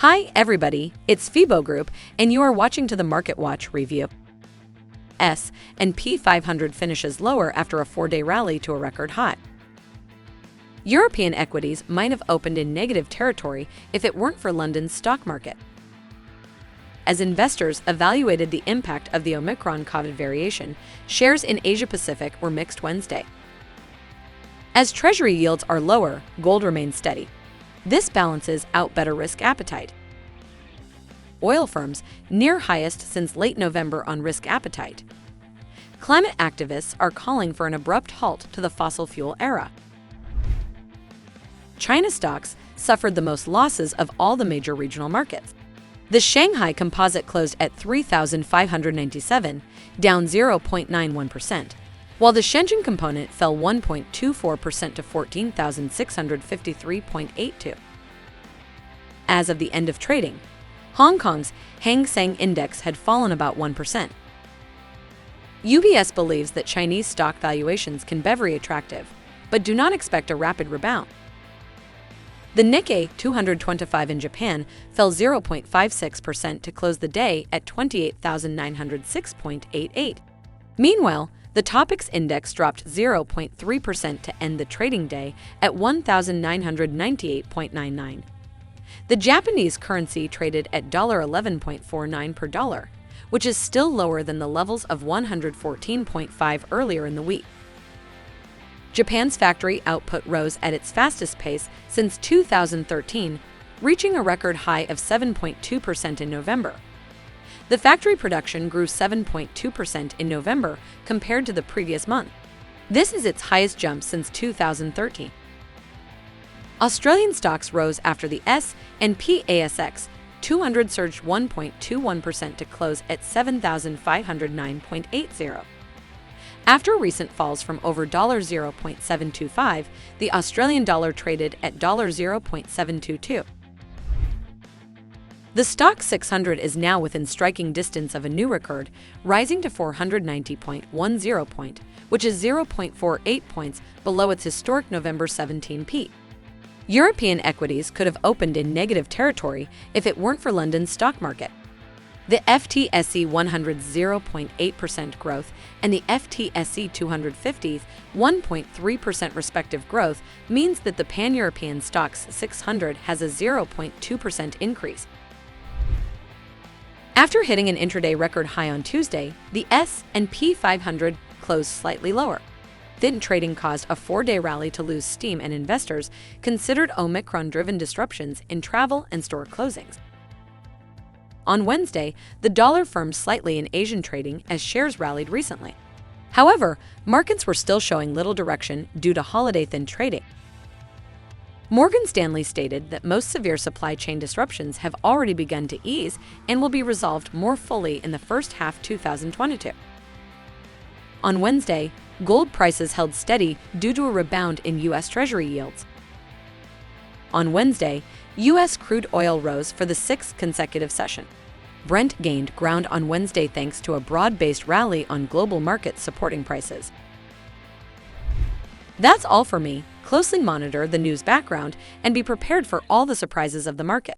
Hi everybody, it's FIBO Group and you are watching to the Market Watch review. S&P 500 finishes lower after a 4-day rally to a record high. European equities might have opened in negative territory if it weren't for London's stock market. As investors evaluated the impact of the Omicron COVID variation, shares in Asia-Pacific were mixed Wednesday. As Treasury yields are lower, gold remains steady. This balances out better risk appetite. Oil firms near highest since late November on risk appetite. Climate activists are calling for an abrupt halt to the fossil fuel era. China stocks suffered the most losses of all the major regional markets. The Shanghai composite closed at 3,597, down 0.91%, while the Shenzhen component fell 1.24% to 14,653.82. As of the end of trading, Hong Kong's Hang Seng index had fallen about 1%. UBS believes that Chinese stock valuations can be very attractive, but do not expect a rapid rebound. The Nikkei 225 in Japan fell 0.56% to close the day at 28,906.88. Meanwhile, the Topix index dropped 0.3% to end the trading day at 1,998.99. The Japanese currency traded at $11.49 per dollar, which is still lower than the levels of 114.5 earlier in the week. Japan's factory output rose at its fastest pace since 2013, reaching a record high of 7.2% in November. The factory production grew 7.2% in November compared to the previous month. This is its highest jump since 2013. Australian stocks rose after the S&P ASX 200 surged 1.21% to close at 7,509.80. After recent falls from over $0.725, the Australian dollar traded at $0.722. The Stoxx 600 is now within striking distance of a new record, rising to 490.10 point, which is 0.48 points below its historic November 17 peak. European equities could have opened in negative territory if it weren't for London's stock market. The FTSE 100's 0.8% growth and the FTSE 250's 1.3% respective growth means that the Pan-European Stoxx 600 has a 0.2% increase. After hitting an intraday record high on Tuesday, the S&P 500 closed slightly lower. Thin trading caused a 4-day rally to lose steam, and investors considered Omicron-driven disruptions in travel and store closings. On Wednesday, the dollar firmed slightly in Asian trading as shares rallied recently. However, markets were still showing little direction due to holiday-thin trading. Morgan Stanley stated that most severe supply chain disruptions have already begun to ease and will be resolved more fully in the first half 2022. On Wednesday, gold prices held steady due to a rebound in U.S. Treasury yields. On Wednesday, U.S. crude oil rose for the 6th consecutive session. Brent gained ground on Wednesday thanks to a broad-based rally on global markets supporting prices. That's all for me. Closely monitor the news background and be prepared for all the surprises of the market.